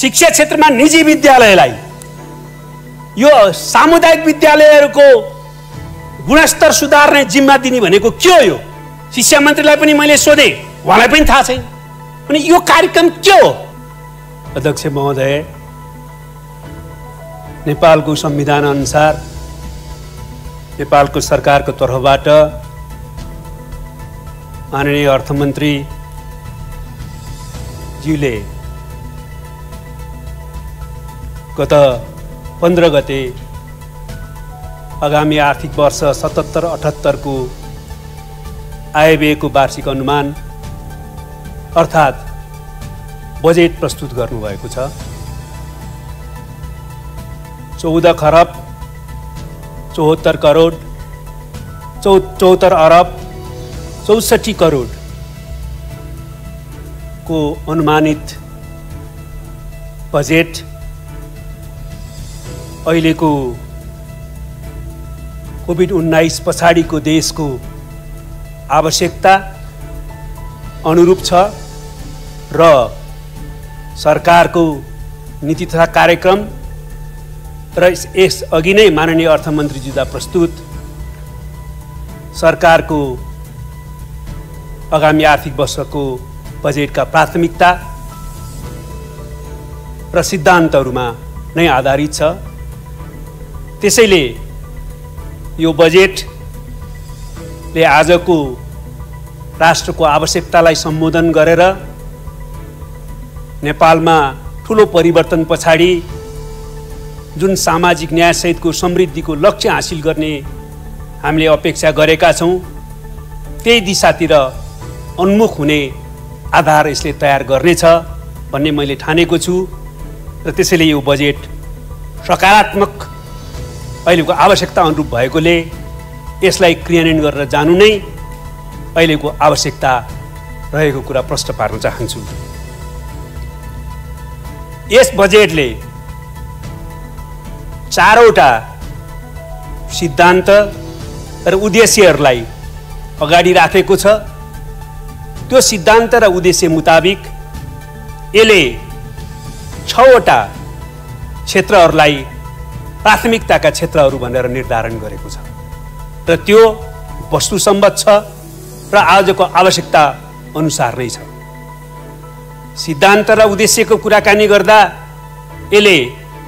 शिक्षा क्षेत्रमा निजी विद्यालयलाई यो सामुदायिक विद्यालयहरूको गुणस्तर सुधार्ने जिम्मा दिने भनेको के हो? यो शिक्षा मन्त्रीलाई पनि मैले सोधेँ, उहाँलाई पनि थाहा छैन। अनि यो कार्यक्रम के हो? अध्यक्ष महोदय, नेपालको संविधान अनुसार नेपालको सरकारको तर्फबाट माननीय अर्थमन्त्री ज्यूले गत 15 गते आगामी आर्थिक वर्ष 77-78 को आयव्ययको वार्षिक अनुमान अर्थात् बजेट प्रस्तुत गर्नुभएको छ। 14 खरब 74 करोड 74 अरब 64 करोड को अनुमानित बजेट अहिलेको कोभिड-19 पछाडिको देशको आवश्यकता अनुरूप छ र सरकारको नीति तथा कार्यक्रम र यस अघि नै माननीय अर्थमन्त्रीज्यूद्वारा प्रस्तुत सरकारको आगामी आर्थिक वर्षको बजेटका प्राथमिकता र सिद्धान्तहरूमा नै आधारित छ। त्यसैले यो बजेटले आजको राष्ट्रको आवश्यकतालाई सम्बोधन गरेर नेपालमा ठूलो परिवर्तन पछाडि जुन सामाजिक न्यायसहितको समृद्धिको लक्ष्य हासिल गर्ने हामीले अपेक्षा गरेका छौं, त्यही दिशातिर उन्मुख हुने आधार यसले तयार गर्नेछ भन्ने मैले ठानेको छु र त्यसैले यो बजेट सकारात्मक अहिलेको आवश्यकता अनुरूप भएकोले यसलाई क्रियान्वयन गरेर जानु नै अहिलेको आवश्यकता रहेको कुरा प्रश्न पार्न चाहन्छु। यस बजेटले 4वटा सिद्धान्त र उद्देश्यहरूलाई अगाडि राखेको छ। त्यो सिद्धान्त र उद्देश्य मुताबिक यसले 6वटा क्षेत्रहरूलाई प्राथमिकताका क्षेत्रहरू भनेर निर्धारण गरेको छ र त्यो वस्तुसम्मत छ र आजको आवश्यकता अनुसार नै छ। सिद्धान्त र उद्देश्यको कुराकानी गर्दा यसले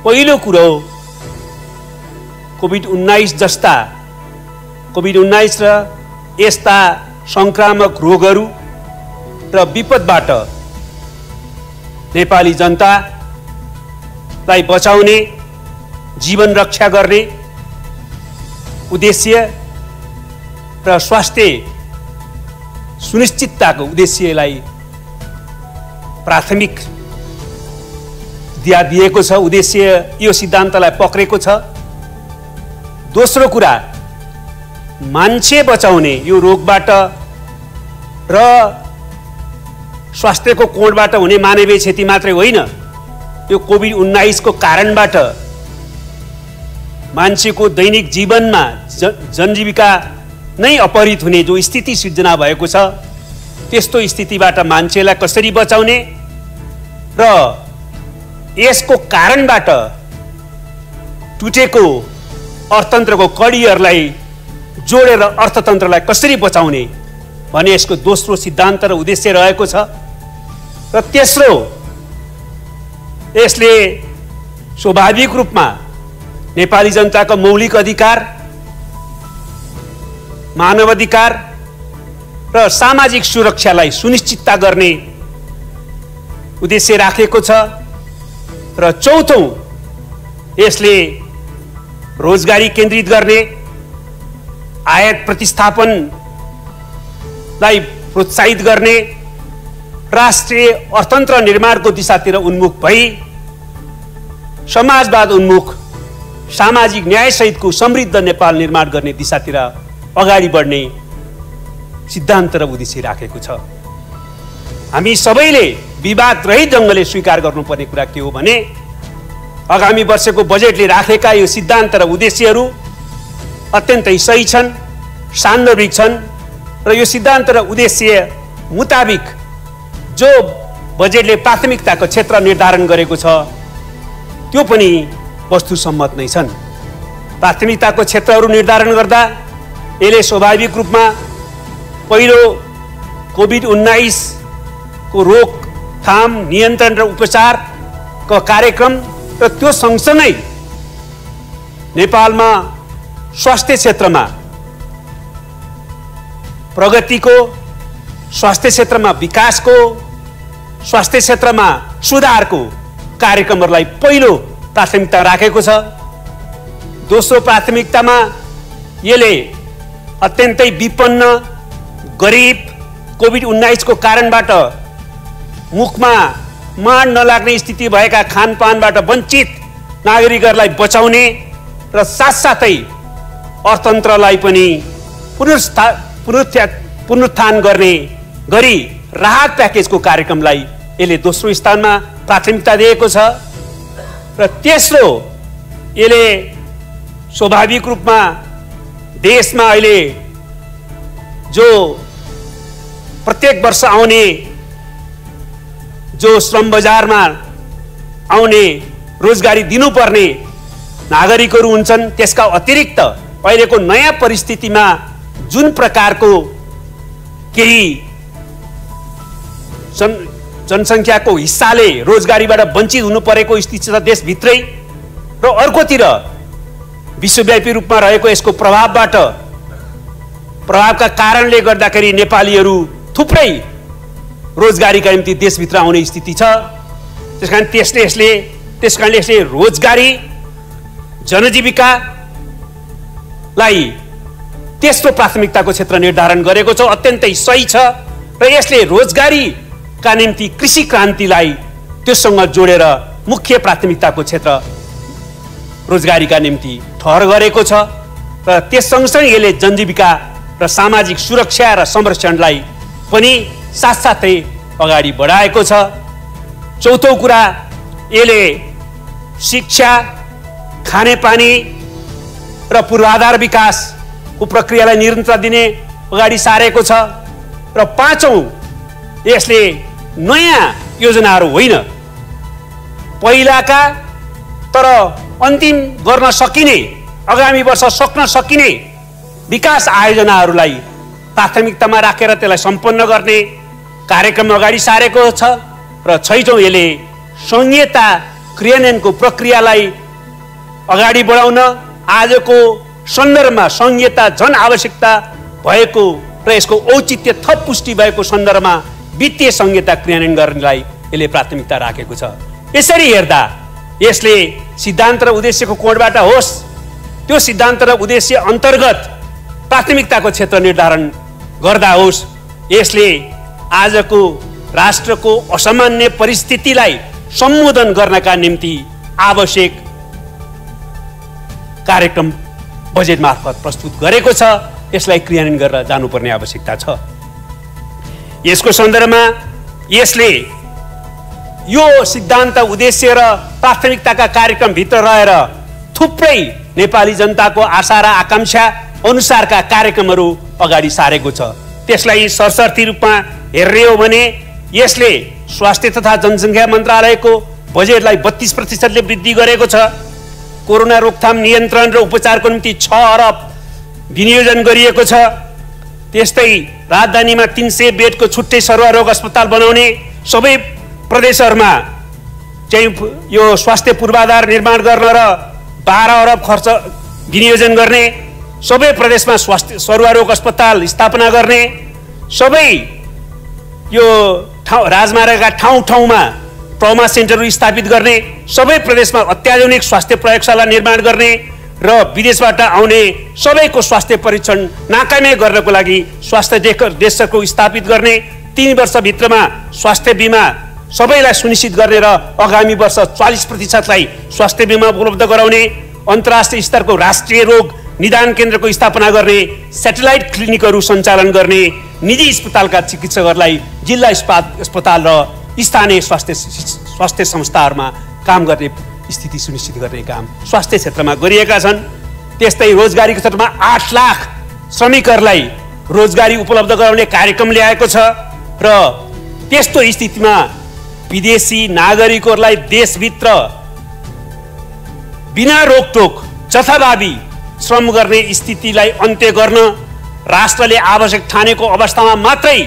पहिलो कुरो कोभिड-19 र यस्ता संक्रामक रोगहरू र विपदबाट नेपाली जनतालाई बचाउने, जीवन रक्षा गर्ने उद्देश्य र स्वास्थ्य सुनिश्चितताको उद्देश्यलाई प्राथमिक दिएको छ। उद्देश्य यो सिद्धान्तलाई पक्रेको छ। दोस्रो कुरा, मान्छे बचाउने यो रोगबाट र स्वास्थ्यको कोणबाट हुने मानवीय क्षति मात्रै होइन, यो कोभिड-19 को कारणबाट मान्छेको दैनिक जीवनमा जनजीविका नै अपहरित हुने जो स्थिति सिर्जना भएको छ, त्यस्तो स्थितिबाट मान्छेलाई कसरी बचाउने र यसको कारणबाट टुटेको अर्थतन्त्रको कडीहरूलाई जोडेर अर्थतन्त्रलाई कसरी बचाउने भने यसको दोस्रो सिद्धान्त र उद्देश्य रहेको छ। र तेस्रो, यसले स्वाभाविक रूपमा नेपाली जनताको मौलिक अधिकार, मानवाधिकार र सामाजिक सुरक्षालाई सुनिश्चितता गर्ने उद्देश्य राखेको छ। र चौथो, यसले रोजगारी केन्द्रित गर्ने, आयात प्रतिस्थापनलाई प्रोत्साहित गर्ने, राष्ट्रिय अर्थतन्त्र निर्माणको दिशातिर उन्मुख भई समाजवाद उन्मुख सामाजिक न्यायसहितको समृद्ध नेपाल निर्माण गर्ने दिशातिर अगाडि बढ्ने सिद्धान्त र उद्देश्य राखेको छ। हामी सबैले विवाद रहित ढङ्गले स्वीकार गर्नुपर्ने कुरा के हो भने आगामी वर्षको बजेटले राखेका यो सिद्धान्त र उद्देश्यहरू अत्यन्तै सही छन्, सान्दर्भिक छन् र यो सिद्धान्त र उद्देश्य मुताबिक जो बजेटले प्राथमिकताको क्षेत्र निर्धारण गरेको छ त्यो पनि वस्तुसम्मत नै छन्। प्राथमिकताको क्षेत्रहरू निर्धारण गर्दा यसले स्वाभाविक रूपमा पहिलो कोभिड-19 को रोकथाम, नियन्त्रण र उपचारको कार्यक्रम र त्यो सँगसँगै नेपालमा स्वास्थ्य क्षेत्रमा प्रगतिको, स्वास्थ्य क्षेत्रमा विकासको, स्वास्थ्य क्षेत्रमा सुधारको कार्यक्रमहरूलाई पहिलो प्राथमिकता राखेको छ। दोस्रो प्राथमिकतामा यसले अत्यन्तै विपन्न, गरिब, कोभिड-19 को कारणबाट मुखमा माड नलाग्ने स्थिति भएका खानपानबाट वञ्चित नागरिकहरूलाई बचाउने र साथसाथै अर्थतन्त्रलाई पनि पुनरुत्थान गर्ने गरी राहत प्याकेजको कार्यक्रमलाई यसले दोस्रो स्थानमा प्राथमिकता दिएको छ। र तेस्रो, यसले स्वाभाविक रूपमा देशमा अहिले जो प्रत्येक वर्ष आउने जो श्रम बजारमा आउने रोजगारी दिनुपर्ने नागरिकहरू हुन्छन्, त्यसका अतिरिक्त अहिलेको नयाँ परिस्थितिमा जुन प्रकारको केही जनसङ्ख्याको हिस्साले रोजगारीबाट वञ्चित हुनु परेको स्थिति छ देशभित्रै, र अर्कोतिर विश्वव्यापी रूपमा रहेको यसको प्रभावका कारणले गर्दाखेरि नेपालीहरू थुप्रै रोजगारीका निम्ति देशभित्र आउने स्थिति छ। त्यसकारण यसले रोजगारी, जनजीविकालाई तेस्रो प्राथमिकताको क्षेत्र निर्धारण गरेको छ। अत्यन्तै सही छ। र यसले रोजगारीका निम्ति कृषि क्रान्तिलाई त्यससँग जोडेर मुख्य प्राथमिकताको क्षेत्र रोजगारीका निम्ति ठहर गरेको छ। र त्यस सँगसँगै यसले जनजीविका र सामाजिक सुरक्षा र संरक्षणलाई पनि साथसाथै अगाडि बढाएको छ। चौथो कुरा, यसले शिक्षा, खानेपानी र पूर्वाधार विकासको प्रक्रियालाई निरन्तरता दिने अगाडि सारेको छ। र पाँचौं, यसले नयाँ योजनाहरू होइन, पहिलाका तर अन्तिम गर्न सकिने, आगामी वर्ष सक्न सकिने विकास आयोजनाहरूलाई प्राथमिकतामा राखेर त्यसलाई सम्पन्न गर्ने कार्यक्रम अगाडि सारेको छ। र छैटौं, यसले संहिता क्रियान्वयनको प्रक्रियालाई अगाडि बढाउन आजको सन्दर्भमा संहिता जन आवश्यकता भएको र यसको औचित्य थप पुष्टि भएको सन्दर्भमा वित्तीय संहिता क्रियान्वयन गर्नलाई यसले प्राथमिकता राखेको छ। यसरी हेर्दा यसले सिद्धान्त र उद्देश्यको कोणबाट होस्, त्यो सिद्धान्त र उद्देश्य अन्तर्गत प्राथमिकताको क्षेत्र निर्धारण गर्दा होस्, यसले आजको राष्ट्रको असामान्य परिस्थितिलाई सम्बोधन गर्नका निम्ति आवश्यक कार्यक्रम बजेट मार्फत प्रस्तुत गरेको छ। यसलाई क्रियान्वयन गरेर जानुपर्ने आवश्यकता छ। यसको सन्दर्भमा यसले यो सिद्धान्त, उद्देश्य र प्राथमिकताका कार्यक्रमभित्र रहेर थुप्रै नेपाली जनताको आशा र आकांक्षा अनुसारका कार्यक्रमहरू अगाडि सारेको छ। त्यसलाई सरसर्ती रूपमा हेर्ने हो भने यसले स्वास्थ्य तथा जनसङ्ख्या मन्त्रालयको बजेटलाई 32% वृद्धि गरेको छ। कोरोना रोकथाम, नियन्त्रण र उपचारको निम्ति 6 अरब विनियोजन गरिएको छ। त्यस्तै राजधानीमा 300 बेडको छुट्टै सर्वरोग अस्पताल बनाउने, सबै प्रदेशहरूमा चाहिँ यो स्वास्थ्य पूर्वाधार निर्माण गर्न र 12 अरब खर्च विनियोजन गर्ने, सबै प्रदेशमा स्वास्थ्य सर्वरोग अस्पताल स्थापना गर्ने, सबै यो राजमार्गका ठाउँ-ठाउँमा ट्रमा सेन्टरहरू स्थापित गर्ने, सबै प्रदेशमा अत्याधुनिक स्वास्थ्य प्रयोगशाला निर्माण गर्ने र विदेशबाट आउने सबैको स्वास्थ्य परीक्षण नाकामै गर्नको लागि स्वास्थ्य डेस्कको स्थापित गर्ने, 3 वर्षभित्रमा स्वास्थ्य बिमा सबैलाई सुनिश्चित गर्ने र आगामी वर्ष 40%लाई स्वास्थ्य बिमा उपलब्ध गराउने, अन्तर्राष्ट्रिय स्तरको राष्ट्रिय रोग निदान केन्द्रको स्थापना गर्ने, सेटेलाइट क्लिनिकहरू सञ्चालन गर्ने, निजी अस्पतालका चिकित्सकहरूलाई जिल्ला अस्पताल र स्थानीय स्वास्थ्य संस्थाहरूमा काम गर्ने स्थिति सुनिश्चित गर्ने काम स्वास्थ्य क्षेत्रमा गरिएका छन्। त्यस्तै रोजगारीको क्षेत्रमा 8 लाख श्रमिकहरूलाई रोजगारी उपलब्ध गराउने कार्यक्रम ल्याएको छ। र त्यस्तो स्थितिमा विदेशी नागरिकहरूलाई देशभित्र बिना रोकटोक जथाभावी श्रम गर्ने स्थितिलाई अन्त्य गर्न राष्ट्रले आवश्यक ठानेको अवस्थामा मात्रै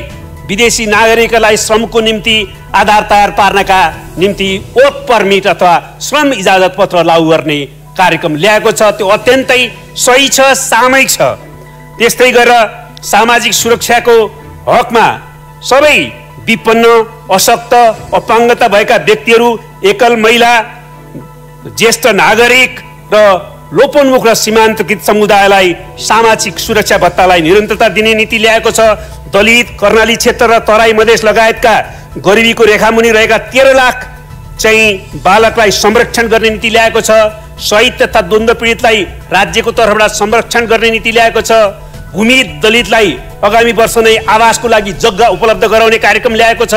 विदेशी नागरिकलाई श्रमको निम्ति आधार तयार पार्नका निम्ति वर्क परमिट अथवा श्रम इजाजत पत्र लागू गर्ने कार्यक्रम ल्याएको छ। त्यो अत्यन्तै सही छ, सामयिक छ। त्यस्तै गरेर सामाजिक सुरक्षाको हकमा सबै विपन्न, अशक्त, अपाङ्गता भएका व्यक्तिहरू, एकल महिला, ज्येष्ठ नागरिक र लोपोन्मुख र सीमान्तकृत समुदायलाई सामाजिक सुरक्षा भत्तालाई निरन्तरता दिने नीति ल्याएको छ। दलित, कर्णाली क्षेत्र र तराई मधेस लगायतका गरिबीको रेखामुनि रहेका 13 लाख चाहिँ बालकलाई संरक्षण गर्ने नीति ल्याएको छ। शहीद तथा द्वन्द्व पीडितलाई राज्यको तर्फबाट संरक्षण गर्ने नीति ल्याएको छ। भूमि दलितलाई आगामी वर्ष नै आवासको लागि जग्गा उपलब्ध गराउने कार्यक्रम ल्याएको छ।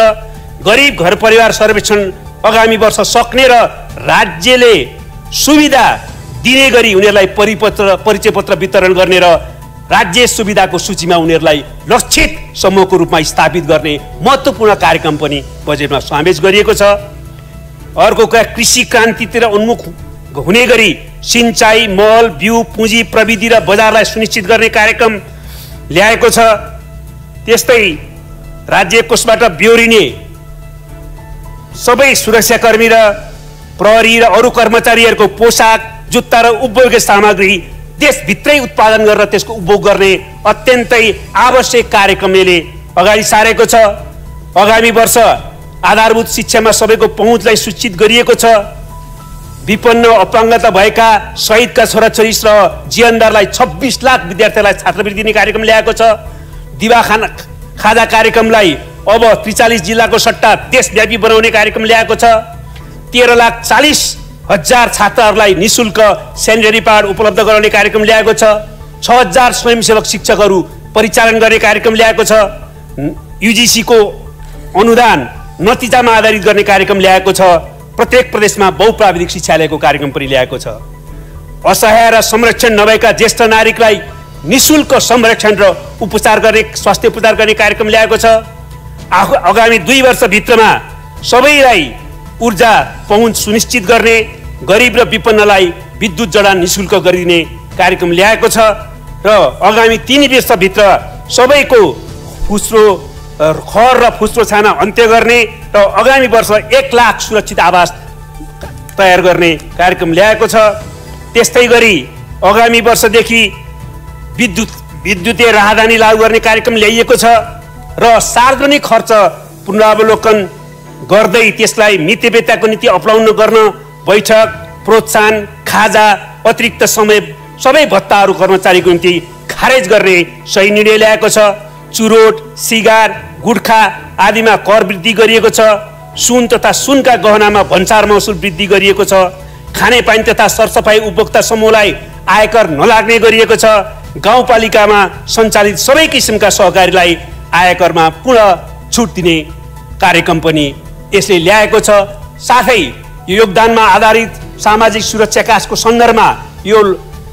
गरिब घर परिवार सर्वेक्षण आगामी वर्ष सक्ने र राज्यले सुविधा दिने गरी उनीहरूलाई परिचय पत्र वितरण गर्ने र राज्य सुविधाको सूचीमा उनीहरूलाई लक्षित समूहको रूपमा स्थापित गर्ने महत्त्वपूर्ण कार्यक्रम पनि बजेटमा समावेश गरिएको छ। अर्को कुरा कृषि क्रान्तितिर उन्मुख हुने गरी सिंचाई, मल, बिउ, पुँजी, प्रविधि र बजारलाई सुनिश्चित गर्ने कार्यक्रम ल्याएको छ। त्यस्तै राज्य कोषबाट बेहोरिने सबै सुरक्षाकर्मी र प्रहरी र अरू कर्मचारीहरूको पोसाक, जुत्ता र उपभोग्य सामग्री देशभित्रै उत्पादन गरेर त्यसको उपभोग गर्ने अत्यन्तै आवश्यक कार्यक्रमले अगाडि सारेको छ। आगामी वर्ष आधारभूत शिक्षामा सबैको पहुँचलाई सुनिश्चित गरिएको छ। विपन्न, अपाङ्गता भएका शहीदका छोराछोरी र जीवनदारलाई 26 लाख विद्यार्थीलाई छात्रवृत्ति दिने कार्यक्रम ल्याएको छ। दिवा खाजा कार्यक्रमलाई अब 43 जिल्लाको सट्टा देशव्यापी बनाउने कार्यक्रम ल्याएको छ। 13,40,000 छात्रहरूलाई निःशुल्क सेनिटरी प्याड उपलब्ध गराउने कार्यक्रम ल्याएको छ। 6,000 स्वयंसेवक शिक्षकहरू परिचालन गर्ने कार्यक्रम ल्याएको छ। युजिसीको अनुदान नतिजामा आधारित गर्ने कार्यक्रम ल्याएको छ। प्रत्येक प्रदेशमा बहुप्राविधिक शिक्षालयको कार्यक्रम पनि ल्याएको छ। असहाय र संरक्षण नभएका ज्येष्ठ नागरिकलाई निःशुल्क संरक्षण र उपचार गर्ने, स्वास्थ्य उपचार गर्ने कार्यक्रम ल्याएको छ। आगामी 2 वर्षभित्रमा सबैलाई ऊर्जा पहुँच सुनिश्चित गर्ने, गरिब र विपन्नलाई विद्युत जडान निःशुल्क गरिदिने कार्यक्रम ल्याएको छ र आगामी 3 वर्षभित्र सबैको खर र फुस्रो छाना अन्त्य गर्ने र आगामी वर्ष 1 लाख सुरक्षित आवास तयार गर्ने कार्यक्रम ल्याएको छ। त्यस्तै गरी आगामी वर्षदेखि विद्युतीय राहदानी लागू गर्ने कार्यक्रम ल्याइएको छ र सार्वजनिक खर्च पुनरावलोकन गर्दै त्यसलाई मितव्ययताको नीति अपनाउन गर्न बैठक, प्रोत्साहन, खाजा, अतिरिक्त समय सबै भत्ताहरू कर्मचारीको निम्ति खारेज गर्ने सही निर्णय ल्याएको छ। चुरोट, सिगार, गुटखा आदिमा कर वृद्धि गरिएको छ। सुन तथा सुनका गहनामा भन्सार महसुल वृद्धि गरिएको छ। खानेपानी तथा सरसफाई उपभोक्ता समूहलाई आयकर नलाग्ने गरिएको छ। गाउँपालिकामा सञ्चालित सबै किसिमका सहकारीलाई आयकरमा पुनः छुट दिने कार्यक्रम पनि यसले ल्याएको छ। साथै यो योगदानमा आधारित सामाजिक सुरक्षा कोषको सन्दर्भमा यो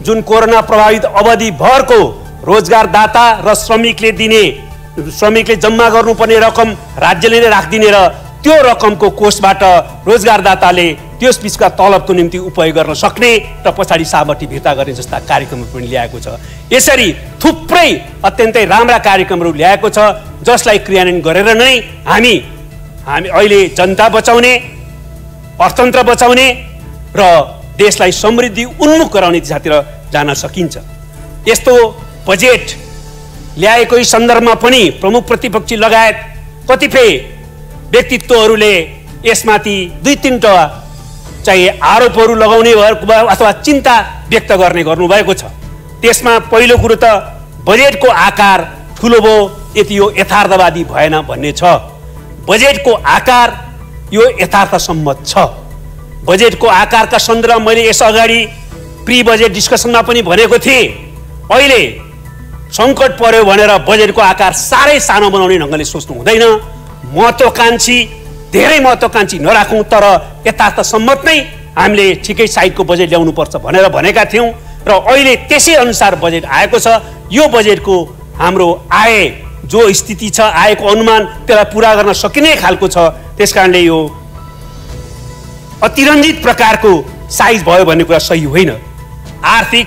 जुन कोरोना प्रभावित अवधि भरको रोजगारदाता र श्रमिकले जम्मा गर्नुपर्ने रकम राज्यले नै राखिदिने र त्यो रकमको कोषबाट रोजगारदाताले त्यस बिचका तलबको निम्ति उपयोग गर्न सक्ने र पछाडि सामर्थ्य फिर्ता गर्ने जस्ता कार्यक्रमहरू पनि ल्याएको छ। यसरी थुप्रै अत्यन्तै राम्रा कार्यक्रमहरू ल्याएको छ जसलाई क्रियान्वयन गरेर नै हामी अहिले जनता बचाउने, अर्थतन्त्र बचाउने र देशलाई समृद्धि उन्मुख गराउने दिशातिर जान सकिन्छ। यस्तो बजेट ल्याएको सन्दर्भमा पनि प्रमुख प्रतिपक्षी लगायत कतिपय व्यक्तित्वहरूले यसमाथि 2-3 चाहिँ आरोपहरू लगाउने अथवा चिन्ता व्यक्त गर्नुभएको छ। त्यसमा पहिलो कुरो त बजेटको आकार ठुलो भयो, यति यो यथार्थवादी भएन भन्ने छ। बजेटको आकार यो यथार्थसम्मत छ। बजेटको आकारका सन्दर्भमा मैले यस अगाडि प्री बजेट डिस्कसनमा पनि भनेको थिएँ, अहिले सङ्कट पर्यो भनेर बजेटको आकार साह्रै सानो बनाउने ढङ्गले सोच्नु हुँदैन। महत्त्वकाङ्क्षी, धेरै महत्त्वकाङ्क्षी नराखौँ, तर यथार्थसम्मत नै हामीले ठिकै साइडको बजेट ल्याउनुपर्छ भनेर भनेका थियौँ र अहिले त्यसै अनुसार बजेट आएको छ। यो बजेटको हाम्रो आय जो स्थिति छ, आयको अनुमान त्यसलाई पुरा गर्न सकिने खालको छ। त्यसकारणले यो अतिरञ्जित प्रकारको साइज भयो भन्ने कुरा सही होइन। आर्थिक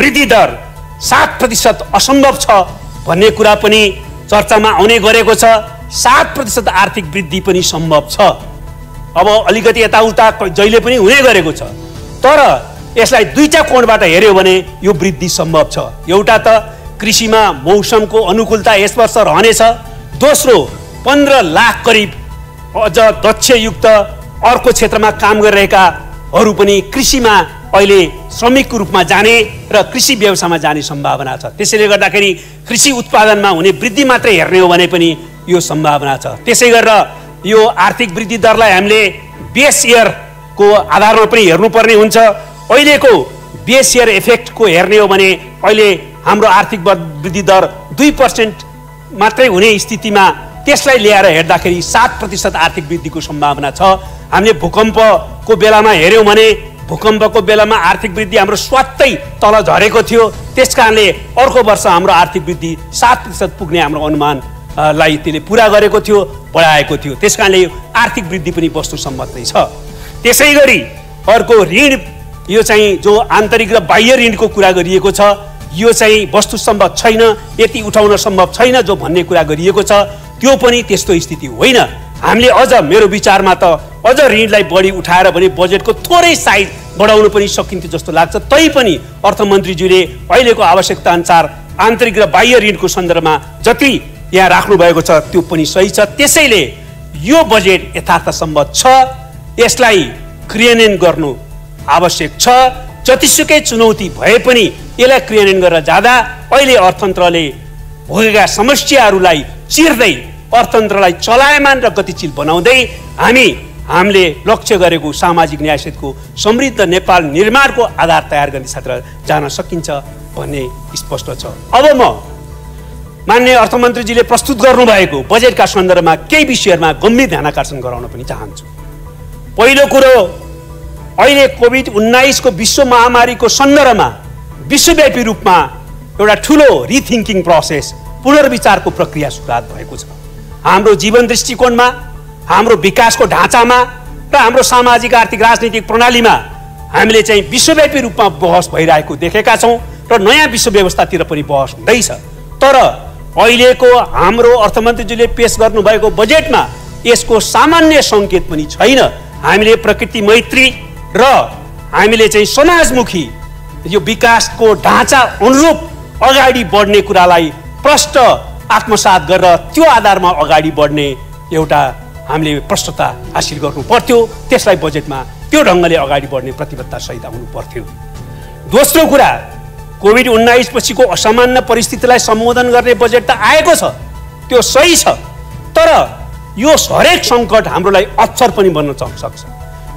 वृद्धि दर 7% असम्भव छ भन्ने कुरा पनि चर्चामा आउने गरेको छ। 7% आर्थिक वृद्धि पनि सम्भव छ। अब अलिकति यताउता जहिले पनि हुने गरेको छ, तर यसलाई दुईटा कोणबाट हेर्यो भने यो वृद्धि सम्भव छ। एउटा त कृषिमा मौसमको अनुकूलता यस वर्ष रहनेछ। दोस्रो 15 लाख करिब अझ दक्षयुक्त अर्को क्षेत्रमा काम गरिरहेकाहरू पनि कृषिमा अहिले श्रमिकको रूपमा जाने र कृषि व्यवसायमा जाने सम्भावना छ। त्यसैले गर्दाखेरि कृषि उत्पादनमा हुने वृद्धि मात्रै हेर्ने हो भने पनि यो सम्भावना छ। त्यसै गरेर यो आर्थिक वृद्धि दरलाई हामीले बेस इयरको आधारमा पनि हेर्नुपर्ने हुन्छ। अहिलेको बेस इयर इफेक्टको हेर्ने हो भने अहिले हाम्रो आर्थिक वृद्धि दर 2% मात्रै हुने स्थितिमा त्यसलाई ल्याएर हेर्दाखेरि 7% आर्थिक वृद्धिको सम्भावना छ। हामीले भूकम्पको बेलामा हेर्यौँ भने भूकम्पको बेलामा आर्थिक वृद्धि हाम्रो स्वात्तै तल झरेको थियो। त्यसकारणले अर्को वर्ष हाम्रो आर्थिक वृद्धि 7% पुग्ने हाम्रो अनुमानलाई त्यसले पुरा गरेको थियो, बढाएको थियो। त्यसकारणले आर्थिक वृद्धि पनि वस्तुसम्मत नै छ। त्यसै गरी अर्को ऋण, यो चाहिँ जो आन्तरिक र बाह्य ऋणको कुरा गरिएको छ, यो चाहिँ वस्तुसम्मत छैन, यति उठाउन सम्भव छैन जो भन्ने कुरा गरिएको छ, त्यो पनि त्यस्तो स्थिति होइन। हामीले अझ, मेरो विचारमा त अझ ऋणलाई बढी उठाएर भने बजेटको थोरै साइज बढाउनु पनि सकिन्थ्यो जस्तो लाग्छ। तैपनि अर्थमन्त्रीज्यूले अहिलेको आवश्यकता अनुसार आन्तरिक र बाह्य ऋणको सन्दर्भमा जति यहाँ राख्नु भएको छ त्यो पनि सही छ। त्यसैले यो बजेट यथार्थसम्मत छ, यसलाई क्रियान्वयन गर्नु आवश्यक छ। जतिसुकै चुनौती भए पनि यसलाई क्रियान्वयन गरेर जाँदा अहिले अर्थतन्त्रले भोगेका समस्याहरूलाई चिर्दै अर्थतन्त्रलाई चलायमान र गतिशील बनाउँदै हामीले लक्ष्य गरेको सामाजिक न्यायसहितको समृद्ध नेपाल निर्माणको आधार तयार गर्ने क्षेत्र जान सकिन्छ भन्ने स्पष्ट छ। अब म माननीय अर्थमन्त्रीजीले प्रस्तुत गर्नुभएको बजेटका सन्दर्भमा केही विषयहरूमा गम्भीर ध्यानाकर्षण गराउन पनि चाहन्छु। पहिलो कुरो, अहिले कोभिड-19 को विश्व महामारीको सन्दर्भमा विश्वव्यापी रूपमा एउटा ठुलो रिथिङ्किङ प्रोसेस, पुनर्विचारको प्रक्रिया सुरुवात भएको छ। हाम्रो जीवन दृष्टिकोणमा, हाम्रो विकासको ढाँचामा र हाम्रो सामाजिक आर्थिक राजनीतिक प्रणालीमा हामीले चाहिँ विश्वव्यापी रूपमा बहस भइरहेको देखेका छौँ र नयाँ विश्व व्यवस्थातिर पनि बहस हुँदैछ। तर अहिलेको हाम्रो अर्थमन्त्रीजीले पेश गर्नुभएको बजेटमा यसको सामान्य सङ्केत पनि छैन। हामीले प्रकृति मैत्री र हामीले चाहिँ समाजमुखी यो विकासको ढाँचा अनुरूप अगाडि बढ्ने कुरालाई प्रष्ट आत्मसात गरेर त्यो आधारमा अगाडि बढ्ने एउटा हामीले प्रष्टता हासिल गर्नु पर्थ्यो। त्यसलाई बजेटमा त्यो ढङ्गले अगाडि बढ्ने प्रतिबद्धता सहित आउनु पर्थ्यो। दोस्रो कुरा, कोभिड-19 पछिको असामान्य परिस्थितिलाई सम्बोधन गर्ने बजेट त आएको छ, त्यो सही छ। तर यो हरेक सङ्कट हाम्रो लागि अवसर पनि बन्न सक्छ।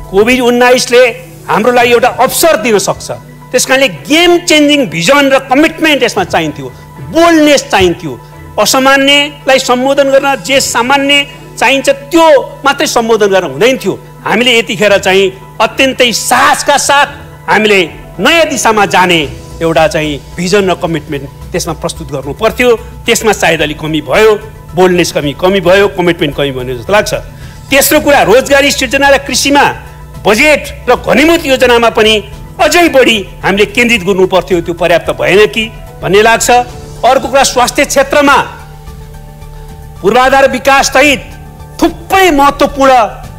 कोभिड-19ले हाम्रो लागि एउटा अवसर दिन सक्छ। त्यसकारणले गेम चेन्जिङ भिजन र कमिटमेन्ट यसमा चाहिन्थ्यो, बोल्डनेस चाहिन्थ्यो। असामान्यलाई सम्बोधन गर्न जे सामान्य चाहिन्छ त्यो मात्रै सम्बोधन गर्न हुँदैन थियो। हामीले यतिखेर चाहिँ अत्यन्तै साहसका साथ हामीले नयाँ दिशामा जाने एउटा चाहिँ भिजन र कमिटमेन्ट त्यसमा प्रस्तुत गर्नु पर्थ्यो। त्यसमा सायद अलिक कमी भयो, बोल्डनेस कमी भयो, कमिटमेन्ट कमी भयो जस्तो लाग्छ। तेस्रो कुरा, रोजगारी सृजना र कृषिमा बजेट र घनीभूत योजनामा पनि अझै बढी हामीले केन्द्रित गर्नु पर्थ्यो, त्यो पर्याप्त भएन कि भन्ने लाग्छ। अर्को कुरा, स्वास्थ्य क्षेत्रमा पूर्वाधार विकास सहित थुप्रै महत्त्वपूर्ण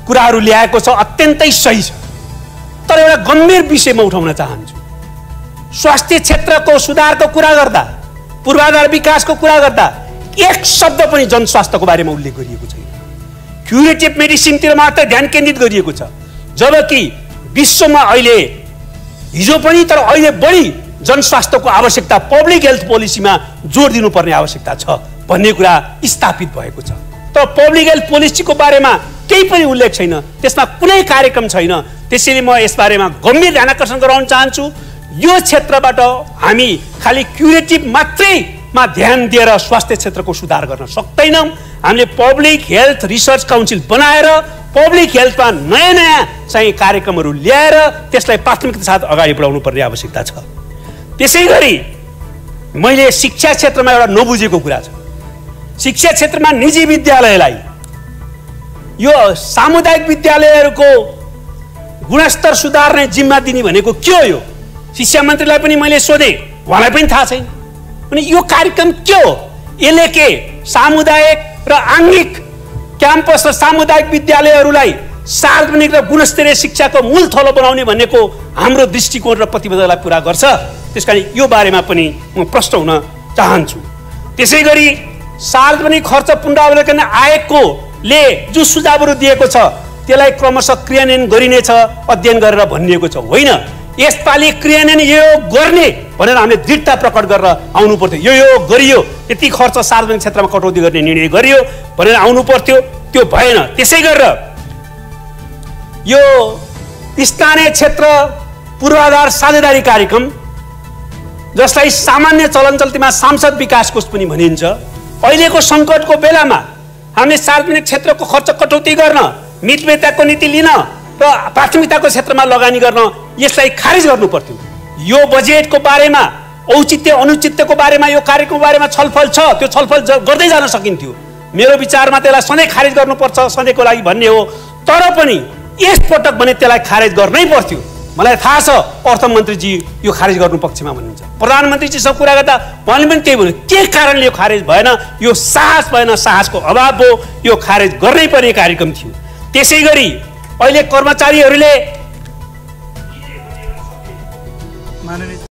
कुराहरू ल्याएको छ, अत्यन्तै सही छ। तर एउटा गम्भीर विषयमा उठाउन चाहन्छु। स्वास्थ्य क्षेत्रको सुधारको कुरा गर्दा, पूर्वाधार विकासको कुरा गर्दा एक शब्द पनि जनस्वास्थ्यको बारेमा उल्लेख गरिएको छैन। क्युरेटिभ मेडिसिनतिर मात्र ध्यान केन्द्रित गरिएको छ, जबकि विश्वमा अहिले हिजो पनि तर अहिले बढी जनस्वास्थ्यको आवश्यकता, पब्लिक हेल्थ पोलिसीमा जोड दिनुपर्ने आवश्यकता छ भन्ने कुरा स्थापित भएको छ। तर पब्लिक हेल्थ पोलिसीको बारेमा केही पनि उल्लेख छैन, त्यसमा कुनै कार्यक्रम छैन। त्यसैले म यसबारेमा गम्भीर ध्यानाकर्षण गराउन चाहन्छु। यो क्षेत्रबाट हामी खालि क्युरेटिभ मात्रैमा ध्यान दिएर स्वास्थ्य क्षेत्रको सुधार गर्न सक्दैनौँ। हामीले पब्लिक हेल्थ रिसर्च काउन्सिल बनाएर पब्लिक हेल्थमा नयाँ नयाँ चाहिँ कार्यक्रमहरू ल्याएर त्यसलाई प्राथमिकता साथ अगाडि बढाउनु पर्ने आवश्यकता छ। त्यसै गरी मैले शिक्षा क्षेत्रमा एउटा नबुझेको कुरा छ। शिक्षा क्षेत्रमा निजी विद्यालयलाई, यो सामुदायिक विद्यालयहरूको गुणस्तर सुधार्ने जिम्मा दिने भनेको के हो? यो शिक्षा मन्त्रीलाई पनि मैले सोधेँ, उहाँलाई पनि थाहा छैन। अनि यो कार्यक्रम के हो? यसले के सामुदायिक र आङ्गिक क्याम्पस र सामुदायिक विद्यालयहरूलाई सार्वजनिक र गुणस्तरीय शिक्षाको मूल थलो बनाउने भन्नेको हाम्रो दृष्टिकोण र प्रतिबद्धतालाई पुरा गर्छ। त्यसकारण यो बारेमा पनि म प्रश्न हुन चाहन्छु। त्यसै गरी सार्वजनिक खर्च पुनरावलोकन आयोगले जो सुझावहरू दिएको छ त्यसलाई क्रमशः क्रियान्वयन गरिनेछ अध्ययन गरेर भनिएको छ। होइन, यसपालि क्रियान्वयन यो गर्ने भनेर हामीले दृढता प्रकट गरेर आउनु पर्थ्यो। यो गरियो, यति खर्च सार्वजनिक क्षेत्रमा कटौती गर्ने निर्णय गरियो भनेर आउनु पर्थ्यो, त्यो भएन। त्यसै गरेर यो स्थानीय क्षेत्र पूर्वाधार साझेदारी कार्यक्रम जसलाई सामान्य चलनचल्तीमा सांसद विकास कोष पनि भनिन्छ, अहिलेको सङ्कटको बेलामा हामीले सार्वजनिक क्षेत्रको खर्च कटौती गर्न, मितव्ययताको नीति लिन र प्राथमिकताको क्षेत्रमा लगानी गर्न यसलाई खारिज गर्नु पर्थ्यो। यो बजेटको बारेमा औचित्य अनुचित्यको बारेमा यो कार्यक्रमको बारेमा छलफल छ, त्यो छलफल गर्दै जान सकिन्थ्यो। मेरो विचारमा त्यसलाई सधैँ खारिज गर्नुपर्छ सधैँको लागि भन्ने हो, तर पनि यसपटक भने त्यसलाई खारेज गर्नै पर्थ्यो। मलाई थाहा छ अर्थमन्त्रीजी यो खारेज गर्नु पक्षमा भन्नुहुन्छ, प्रधानमन्त्रीजीसँग कुरा गर्दा उहाँले पनि त्यही भन्नु, के कारणले यो खारेज भएन? यो साहस भएन, साहसको अभाव हो, यो खारेज गर्नै पर्ने कार्यक्रम थियो। त्यसै गरी अहिले कर्मचारीहरूले